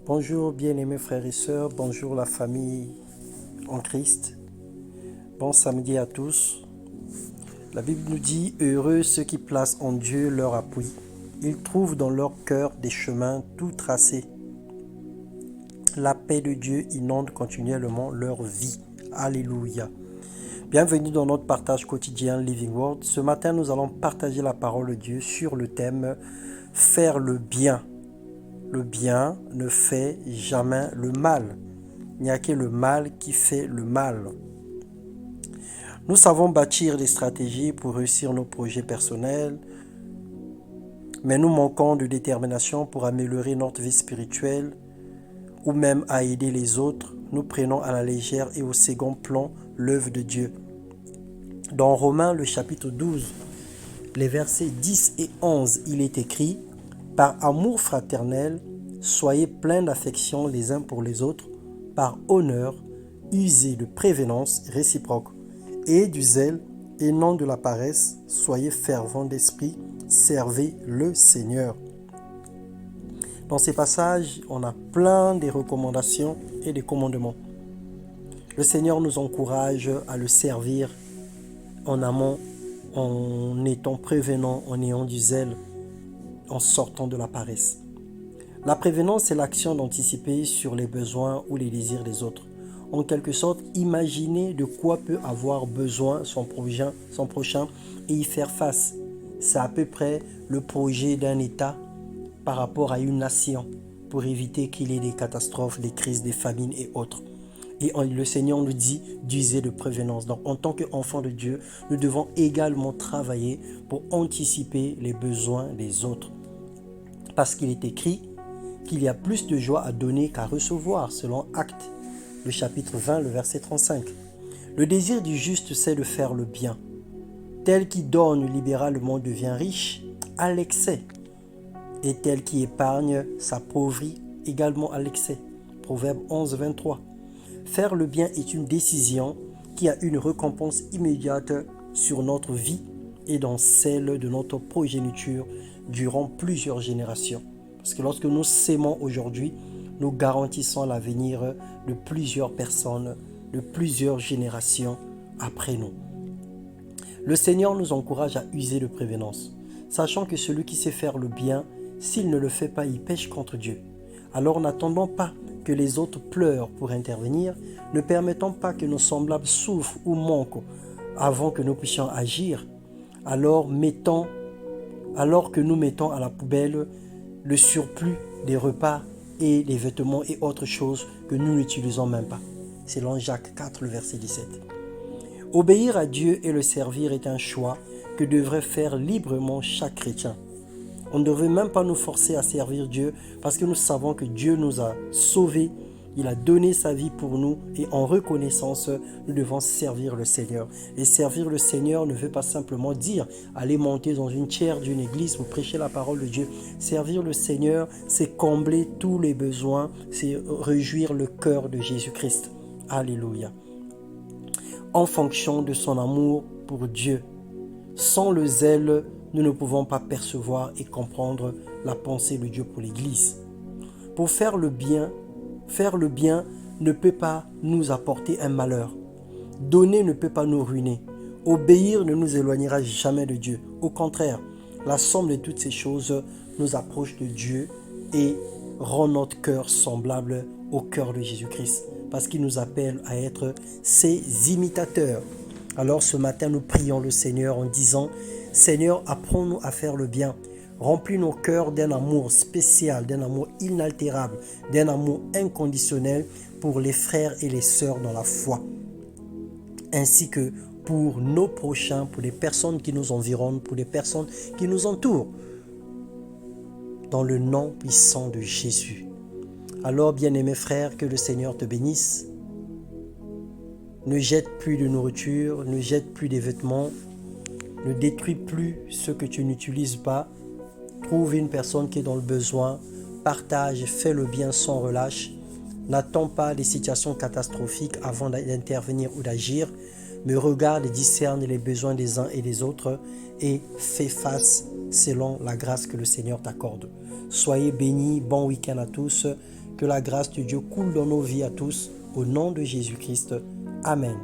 Bonjour bien-aimés frères et sœurs, bonjour la famille en Christ, bon samedi à tous. La Bible nous dit, heureux ceux qui placent en Dieu leur appui. Ils trouvent dans leur cœur des chemins tout tracés. La paix de Dieu inonde continuellement leur vie. Alléluia. Bienvenue dans notre partage quotidien Living Word. Ce matin, nous allons partager la parole de Dieu sur le thème « Faire le bien ». Le bien ne fait jamais le mal. Il n'y a que le mal qui fait le mal. Nous savons bâtir des stratégies pour réussir nos projets personnels, mais nous manquons de détermination pour améliorer notre vie spirituelle ou même à aider les autres. Nous prenons à la légère et au second plan l'œuvre de Dieu. Dans Romains, le chapitre 12, les versets 10 et 11, il est écrit « Par amour fraternel, soyez pleins d'affection les uns pour les autres, par honneur, usez de prévenance réciproque, et du zèle et non de la paresse, soyez fervents d'esprit, servez le Seigneur. » Dans ces passages, on a plein de recommandations et de commandements. Le Seigneur nous encourage à le servir en amont, en étant prévenant, en ayant du zèle, en sortant de la paresse. La prévenance, c'est l'action d'anticiper sur les besoins ou les désirs des autres. En quelque sorte, imaginer de quoi peut avoir besoin son prochain et y faire face. C'est à peu près le projet d'un État par rapport à une nation pour éviter qu'il y ait des catastrophes, des crises, des famines et autres. Et le Seigneur nous dit d'user de prévenance. Donc, en tant qu'enfants de Dieu, nous devons également travailler pour anticiper les besoins des autres. Parce qu'il est écrit qu'il y a plus de joie à donner qu'à recevoir, selon Actes, le chapitre 20, le verset 35. Le désir du juste, c'est de faire le bien. Tel qui donne libéralement devient riche à l'excès, et tel qui épargne s'appauvrit également à l'excès. Proverbe 11, 23. Faire le bien est une décision qui a une récompense immédiate sur notre vie et dans celle de notre progéniture durant plusieurs générations. Parce que lorsque nous s'aimons aujourd'hui, nous garantissons l'avenir de plusieurs personnes, de plusieurs générations après nous. Le Seigneur nous encourage à user de prévenance, sachant que celui qui sait faire le bien, s'il ne le fait pas, il pêche contre Dieu. Alors n'attendons pas que les autres pleurent pour intervenir, ne permettons pas que nos semblables souffrent ou manquent avant que nous puissions agir. Alors que nous mettons à la poubelle le surplus des repas et des vêtements et autres choses que nous n'utilisons même pas. Selon Jacques 4, le verset 17. Obéir à Dieu et le servir est un choix que devrait faire librement chaque chrétien. On ne devrait même pas nous forcer à servir Dieu parce que nous savons que Dieu nous a sauvés. Il a donné sa vie pour nous et en reconnaissance, nous devons servir le Seigneur. Et servir le Seigneur ne veut pas simplement dire aller monter dans une chaire d'une église pour prêcher la parole de Dieu. Servir le Seigneur, c'est combler tous les besoins, c'est réjouir le cœur de Jésus-Christ. Alléluia. En fonction de son amour pour Dieu. Sans le zèle, nous ne pouvons pas percevoir et comprendre la pensée de Dieu pour l'Église. Pour faire le bien ne peut pas nous apporter un malheur. Donner ne peut pas nous ruiner. Obéir ne nous éloignera jamais de Dieu. Au contraire, la somme de toutes ces choses nous approche de Dieu et rend notre cœur semblable au cœur de Jésus-Christ, parce qu'il nous appelle à être ses imitateurs. Alors ce matin, nous prions le Seigneur en disant « Seigneur, apprends-nous à faire le bien. Remplis nos cœurs d'un amour spécial, d'un amour inaltérable, d'un amour inconditionnel pour les frères et les sœurs dans la foi, ainsi que pour nos prochains, pour les personnes qui nous environnent, pour les personnes qui nous entourent, dans le nom puissant de Jésus. » Alors, bien-aimés frères, que le Seigneur te bénisse. Ne jette plus de nourriture, ne jette plus des vêtements, ne détruis plus ce que tu n'utilises pas. Trouve une personne qui est dans le besoin, partage, fais le bien sans relâche. N'attends pas des situations catastrophiques avant d'intervenir ou d'agir, mais regarde et discerne les besoins des uns et des autres et fais face selon la grâce que le Seigneur t'accorde. Soyez bénis, bon week-end à tous. Que la grâce de Dieu coule dans nos vies à tous. Au nom de Jésus-Christ. Amen.